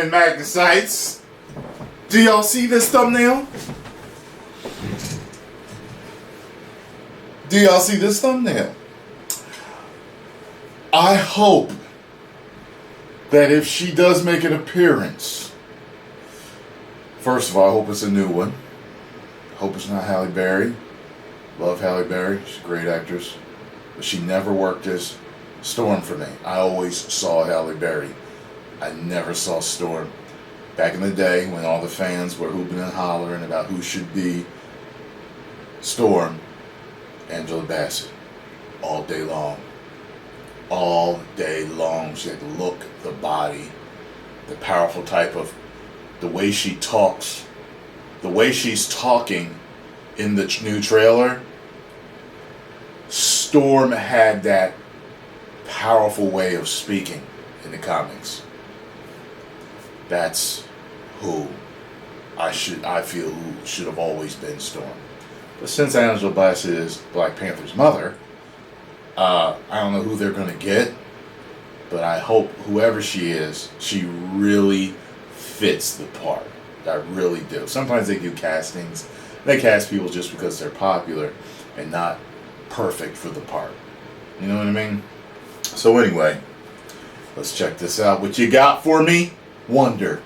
and Magnusites. Do y'all see this thumbnail? Do y'all see this thumbnail? I hope that if she does make an appearance, first of all, I hope it's a new one. Hope it's not Halle Berry. Love Halle Berry. She's a great actress. But she never worked as Storm for me. I always saw Halle Berry. I never saw Storm. Back in the day when all the fans were hooping and hollering about who should be Storm, Angela Bassett. All day long. All day long. She had the look, the body, the powerful type of, the way she talks, the way she's talking in the new trailer. Storm had that powerful way of speaking in the comics. That's who I feel who should have always been Storm. But since Angela Bassett is Black Panther's mother, I don't know who they're going to get, but I hope whoever she is, she really fits the part. I really do. Sometimes they do castings. They cast people just because they're popular and not perfect for the part. You know what I mean? So anyway, let's check this out. What you got for me, Wonder?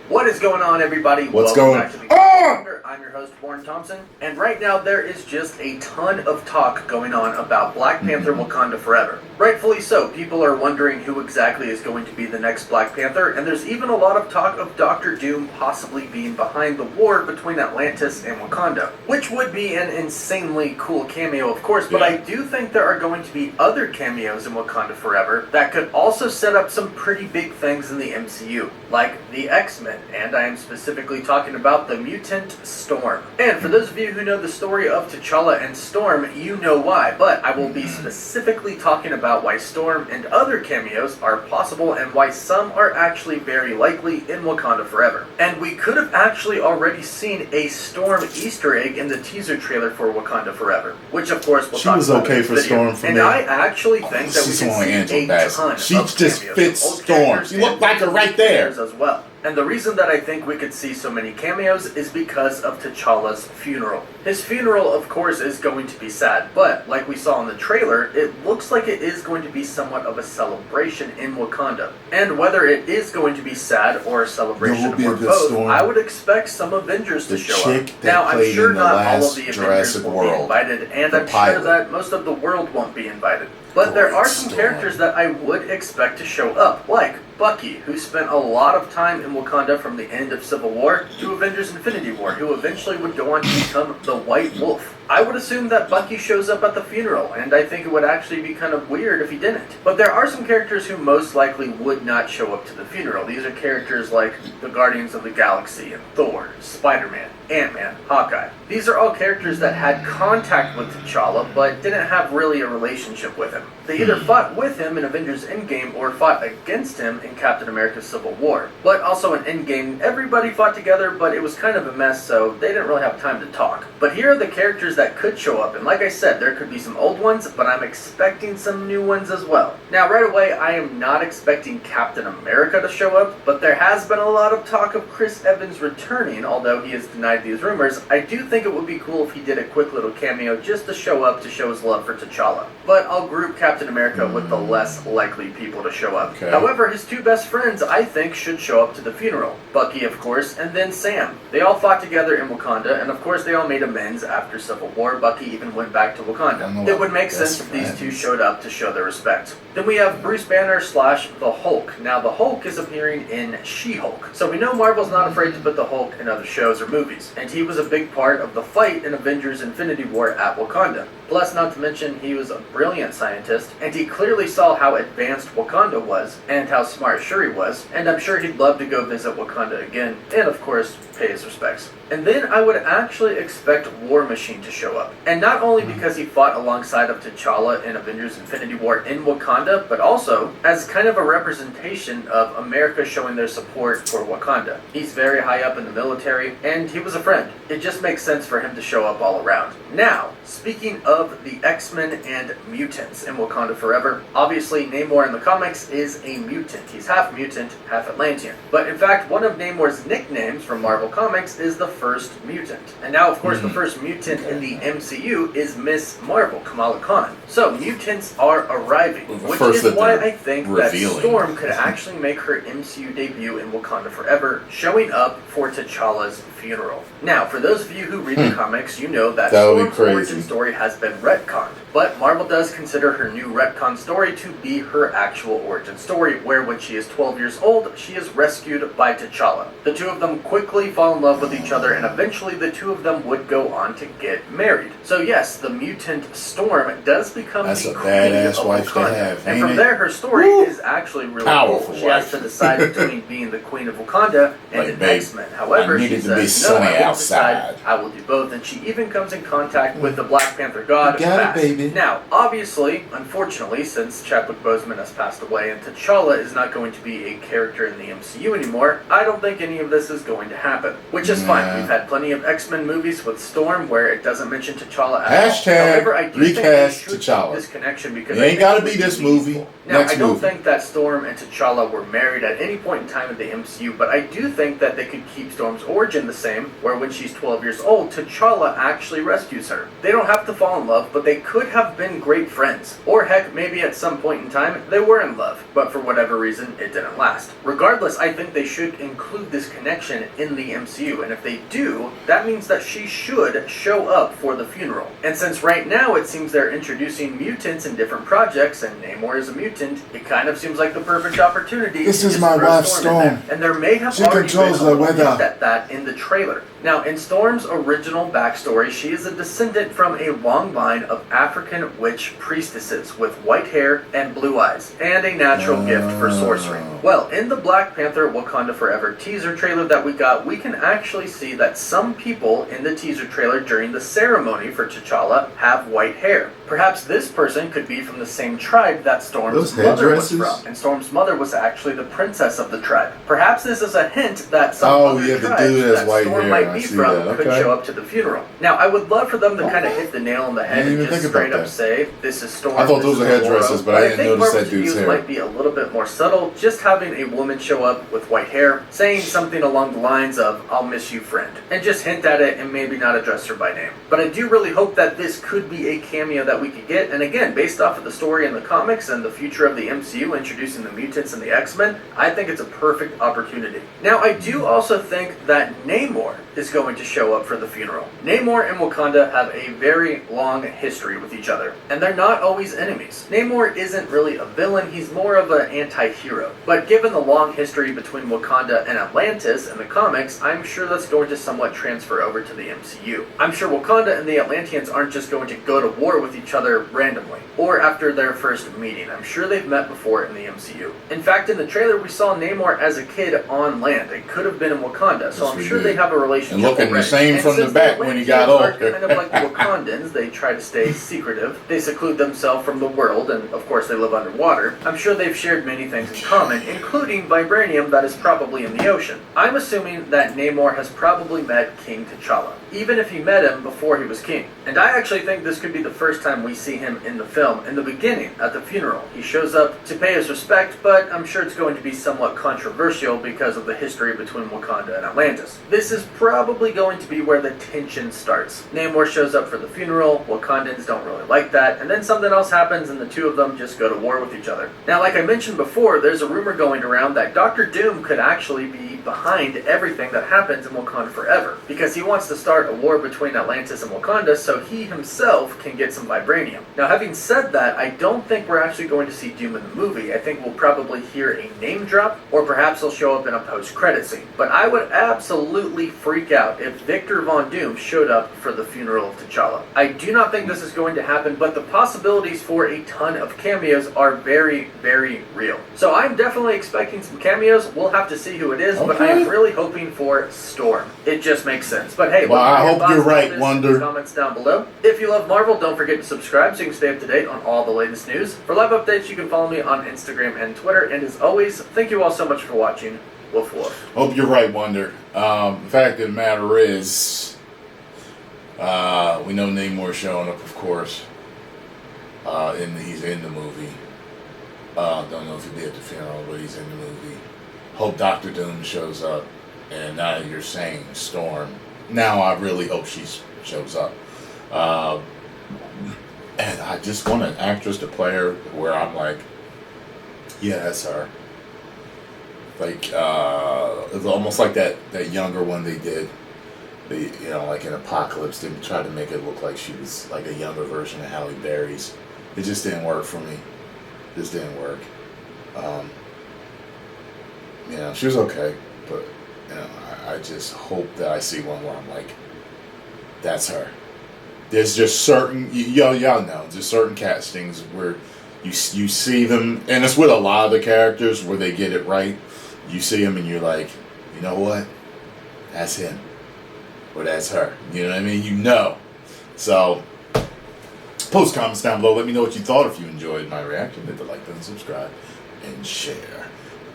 What is going on, everybody? What's Welcome going back to the Wonder. I'm your host, Warren Thompson, and right now there is just a ton of talk going on about Black Panther Wakanda Forever. Rightfully so. People are wondering who exactly is going to be the next Black Panther, and there's even a lot of talk of Dr. Doom possibly being behind the war between Atlantis and Wakanda, which would be an insanely cool cameo, of course, but I do think there are going to be other cameos in Wakanda Forever that could also set up some pretty big things in the MCU, like the X-Men, and I am specifically talking about the mutant Storm. And for those of you who know the story of T'Challa and Storm, you know why, but I will be specifically talking about why Storm and other cameos are possible and why some are actually very likely in Wakanda Forever. And we could have actually already seen a Storm Easter egg in the teaser trailer for Wakanda Forever, which of course we'll talk about okay for Storm for and me. I actually think that we can see a ton She of just cameos fits of old Storm. characters She looked and like her right there. as well. And the reason that I think we could see so many cameos is because of T'Challa's funeral. His funeral, of course, is going to be sad, but like we saw in the trailer, it looks like it is going to be somewhat of a celebration in Wakanda. And whether it is going to be sad or a celebration or both, I would expect some Avengers to show up. Now, I'm sure not all of the Avengers will be invited, and I'm sure that most of the world won't be invited. But there are some characters that I would expect to show up, like Bucky, who spent a lot of time in Wakanda from the end of Civil War to Avengers Infinity War, who eventually would go on to become the White Wolf. I would assume that Bucky shows up at the funeral, and I think it would actually be kind of weird if he didn't. But there are some characters who most likely would not show up to the funeral. These are characters like the Guardians of the Galaxy, and Thor, Spider-Man, Ant-Man, Hawkeye. These are all characters that had contact with T'Challa, but didn't have really a relationship with him. They either fought with him in Avengers Endgame or fought against him in Captain America Civil War. But also in Endgame, everybody fought together, but it was kind of a mess, so they didn't really have time to talk. But here are the characters that could show up, and like I said, there could be some old ones, but I'm expecting some new ones as well. Now, right away, I am not expecting Captain America to show up, but there has been a lot of talk of Chris Evans returning, although he has denied these rumors. I do think it would be cool if he did a quick little cameo just to show up to show his love for T'Challa. But I'll group Captain America with the less likely people to show up. Okay. However, his two best friends, I think, should show up to the funeral. Bucky, of course, and then Sam. They all fought together in Wakanda, and of course they all made amends after Civil War. Bucky even went back to Wakanda. It would make sense if these two showed up to show their respect. Then we have Bruce Banner / the Hulk. Now, the Hulk is appearing in She-Hulk. So we know Marvel's not afraid to put the Hulk in other shows or movies, and he was a big part of the fight in Avengers Infinity War at Wakanda. Plus, not to mention, he was a brilliant scientist, and he clearly saw how advanced Wakanda was, and how smart Shuri was, and I'm sure he'd love to go visit Wakanda again, and of course, pay his respects. And then I would actually expect War Machine to show up. And not only because he fought alongside of T'Challa in Avengers Infinity War in Wakanda, but also as kind of a representation of America showing their support for Wakanda. He's very high up in the military, and he was a friend. It just makes sense for him to show up all around. Now, speaking of the X-Men and mutants in Wakanda, Wakanda Forever. Obviously, Namor in the comics is a mutant. He's half mutant, half Atlantean. But in fact, one of Namor's nicknames from Marvel Comics is the First Mutant. And now, of course, the First Mutant in the MCU is Miss Marvel, Kamala Khan. So, mutants are arriving, which is why I think that Storm could actually make her MCU debut in Wakanda Forever, showing up for T'Challa's funeral. Now, for those of you who read the comics, you know that Storm's origin story has been retconned. But Marvel does consider her new retcon story to be her actual origin story, where when she is 12 years old, she is rescued by T'Challa. The two of them quickly fall in love with each other, and eventually the two of them would go on to get married. So yes, the mutant Storm does become the queen of Wakanda. And from there, her story is actually really cool. She has to decide between being the queen of Wakanda and an X-Men. However, she says, no, I won't decide. I will do both. And she even comes in contact with the Black Panther god, Magnus. Now, obviously, unfortunately, since Chadwick Boseman has passed away and T'Challa is not going to be a character in the MCU anymore, I don't think any of this is going to happen. Which is fine. We've had plenty of X-Men movies with Storm where it doesn't mention T'Challa at all. However, I do recast think T'Challa. This connection because it ain't got to be this movie. Now, I don't think that Storm and T'Challa were married at any point in time in the MCU, but I do think that they could keep Storm's origin the same, where when she's 12 years old, T'Challa actually rescues her. They don't have to fall in love, but they could have been great friends. Or heck, maybe at some point in time, they were in love, but for whatever reason, it didn't last. Regardless, I think they should include this connection in the MCU, and if they do, that means that she should show up for the funeral. And since right now it seems they're introducing mutants in different projects, and Namor is a mutant, it kind of seems like the perfect opportunity. This is my wife, Storm. And there may have already been a little hint at that in the trailer. Now, in Storm's original backstory, she is a descendant from a long line of African witch priestesses with white hair and blue eyes, and a natural gift for sorcery. Well, in the Black Panther Wakanda Forever teaser trailer that we got, we can actually see that some people in the teaser trailer during the ceremony for T'Challa have white hair. Perhaps this person could be from the same tribe that Storm's mother was from, and Storm's mother was actually the princess of the tribe. Perhaps this is a hint that some other tribes that Storm might be from could show up to the funeral. Now, I would love for them to kind of hit the nail on the head and just straight up say, this is Storm. I thought those were hairdressers, but I didn't notice that dude's hair. Might be a little bit more subtle, just having a woman show up with white hair, saying something along the lines of, I'll miss you, friend, and just hint at it and maybe not address her by name. But I do really hope that this could be a cameo that we could get, and again, based off of the story in the comics and the future of the MCU introducing the mutants and the X-Men, I think it's a perfect opportunity. Now, I do also think that Namor is going to show up for the funeral. Namor and Wakanda have a very long history with each other, and they're not always enemies. Namor isn't really a villain, he's more of an anti-hero. But given the long history between Wakanda and Atlantis in the comics, I'm sure that's going to somewhat transfer over to the MCU. I'm sure Wakanda and the Atlanteans aren't just going to go to war with each other randomly, or after their first meeting. I'm sure they've met before in the MCU. In fact, in the trailer we saw Namor as a kid on land. It could have been in Wakanda, so I'm sure they have a relationship. And looking the same from the back when he got older. Kind of like the Wakandans, they try to stay secretive. They seclude themselves from the world, and of course they live underwater. I'm sure they've shared many things in common, including vibranium that is probably in the ocean. I'm assuming that Namor has probably met King T'Challa, even if he met him before he was king. And I actually think this could be the first time we see him in the film. In the beginning, at the funeral, he shows up to pay his respect, but I'm sure it's going to be somewhat controversial because of the history between Wakanda and Atlantis. This is probably going to be where the tension starts. Namor shows up for the funeral, Wakandans don't really like that, and then something else happens and the two of them just go to war with each other. Now, like I mentioned before, there's a rumor going around that Dr. Doom could actually be behind everything that happens in Wakanda Forever, because he wants to start a war between Atlantis and Wakanda so he himself can get some vibranium. Now, having said that, I don't think we're actually going to see Doom in the movie. I think we'll probably hear a name drop, or perhaps he'll show up in a post-credit scene. But I would absolutely freak out if Victor Von Doom showed up for the funeral of T'Challa. I do not think this is going to happen, but the possibilities for a ton of cameos are very, very real. So I'm definitely expecting some cameos. We'll have to see who it is, but I'm really hoping for Storm. It just makes sense. But hey, well, I hope you're right, Wonder. Comments down below. If you love Marvel, don't forget to subscribe so you can stay up to date on all the latest news. For live updates, you can follow me on Instagram and Twitter. And as always, thank you all so much for watching. Woof woof. Hope you're right, Wonder. The fact of the matter is, we know Namor showing up, of course. He's in the movie. Don't know if he'll be at the funeral, but he's in the movie. Hope Doctor Doom shows up. And now you're saying Storm. Now I really hope she shows up. And I just want an actress to play her where I'm like, yeah, that's her. Like, it's almost like that younger one they did. Like in Apocalypse, they tried to make it look like she was like a younger version of Halle Berry's. It just didn't work for me. Just didn't work. She was okay, but I just hope that I see one where I'm like, that's her. There's just certain y'all know there's certain castings where you see them, and it's with a lot of the characters where they get it right. You see them and you're like, you know what? That's him. Or that's her. You know what I mean? So, post comments down below. Let me know what you thought. If you enjoyed my reaction, hit the like button, subscribe, and share.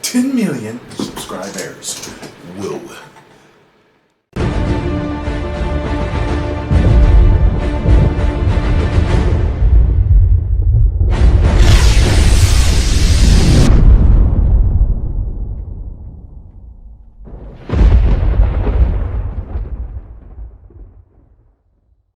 10 million subscribers. Whoa.